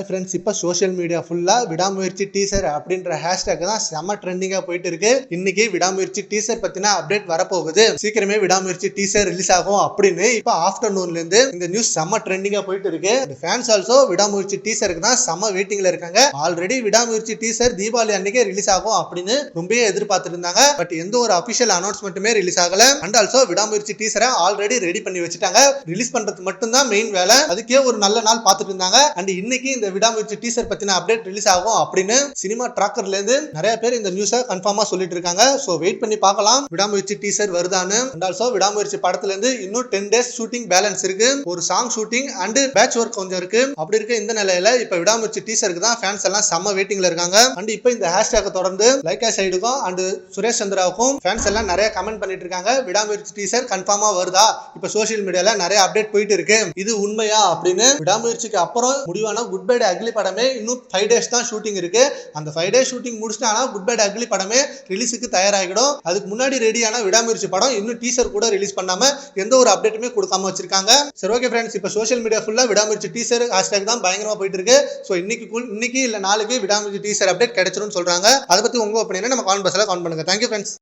Hi friends, இப்போ social media ஃபுல்லாக விடாமுயற்சி டீசர் அப்படின்ற ஹேஷ்டேக் தான் செம்ம ட்ரெண்டிங்காக போயிட்டு இருக்கு. இன்னைக்கு விடாமுயற்சி டீசர் பற்றின அப்டேட் வரப்போகுது. சீக்கிரமே விடாமுயற்சி டீசர் ரிலீஸ் ஆகும் அப்படின்னு இப்போ ஆஃப்டர்நூன்லேருந்து இந்த நியூஸ் செம்ம ட்ரெண்டிங்காக போயிட்டு இருக்கு. ஃபேன்ஸ் ஆல்சோ விடாமுயற்சி டீசருக்கு தான் செம்ம வெயிட்டிங்ல இருக்காங்க. ஆல்ரெடி விடாமுயற்சி டீசர் தீபாவளி அன்னைக்கே ரிலீஸ் ஆகும் அப்படின்னு ரொம்பவே எதிர்பார்த்துட்டு இருந்தாங்க. பட் எந்த ஒரு அபிஷியல் அனௌன்ஸ்மெண்ட்டுமே ரிலீஸ் ஆகல. அண்ட் ஆல்சோ விடாமுயற்சி டீசரை ஆல்ரெடி ரெடி பண்ணி வச்சுட்டாங்க. ரிலீஸ் பண்றது மட்டும் தான் மெயின் வேலை. அதுக்கே ஒரு நல்ல நாள் பார்த்துட்டு இருந்தாங்க. அண்ட் இன்னைக்கு இந்த விடாமுயற்சி டீசர் பத்தின அப்டேட் ரிலீஸ் ஆகும் அப்படின்னு சினிமா ட்ராக்கர்ல இருந்து நிறைய பேர் இந்த நியூஸை கன்ஃபார்மா சொல்லிட்டு இருக்காங்க. சோ வெயிட் பண்ணி பார்க்கலாம் விடாமுயற்சி டீசர் வருதான்னு. அண்ட் ஆல்சோ விடாமுயற்சி படத்துல இருந்து இன்னும் 10 days ஷூட்டிங் பேலன்ஸ் இருக்கு. ஒரு song shooting and patch work கொஞ்சம் இருக்கு. அப்படி இருக்க இந்த நிலையில இப்ப விடாமுயற்சி டீசருக்கு தான் ஃபேன்ஸ் எல்லாம் செம்ம வெயிட்டிங்ல இருக்காங்க. அண்ட் இப்போ இந்த ஹேஷ்டேக் தொடர்ந்து லைக்கா சைடுக்கும் அண்ட் சுரேஷ் சந்திராவுக்கும் ஃபேன்ஸ் எல்லாம் நிறைய கமெண்ட் பண்ணிட்டு இருக்காங்க. விடாமுயற்சி டீசர் கன்ஃபார்மா வருதா? இப்ப சோஷியல் மீடியால நிறைய அப்டேட் போயிட்டு இருக்கு. இது உண்மையா அப்படின்னு விடாமுயற்சிக்கு அப்புறம் முடிவான குட் பை அக்லி படமே இன்னும் 5 days தான் ஷூட்டிங் இருக்கு. அந்த 5 days ஷூட்டிங் முடிச்சிட்டானா குட் பை அக்லி படமே ரிலீஸுக்கு தயாராகிடும். அதுக்கு முன்னாடி ரெடியான விடாமுயற்சி படம் இன்னும் டீசர் கூட ரிலீஸ் பண்ணாம எந்த ஒரு அப்டேட்டுமே கொடுக்காம வச்சிருக்காங்க. சரி, ஓகே ஃப்ரெண்ட்ஸ், இப்போ சோஷியல் மீடியா ஃபுல்லா விடாமுயற்சி டீசர் ஹேஷ்டேக் தான் பயங்கரமா போயிட்டு இருக்கு. ஸோ இன்னைக்கு இல்ல நாளைக்கு விடாமுயற்சி டீசர் அப்டேட் கிடைச்சிரும்னு சொல்றாங்க. அதை பத்தி உங்க ஒப்பீனியனை நம்ம காமெண்ட் பாக்ஸ்ல கமெண்ட் பண்ணுங்க. Thank you friends.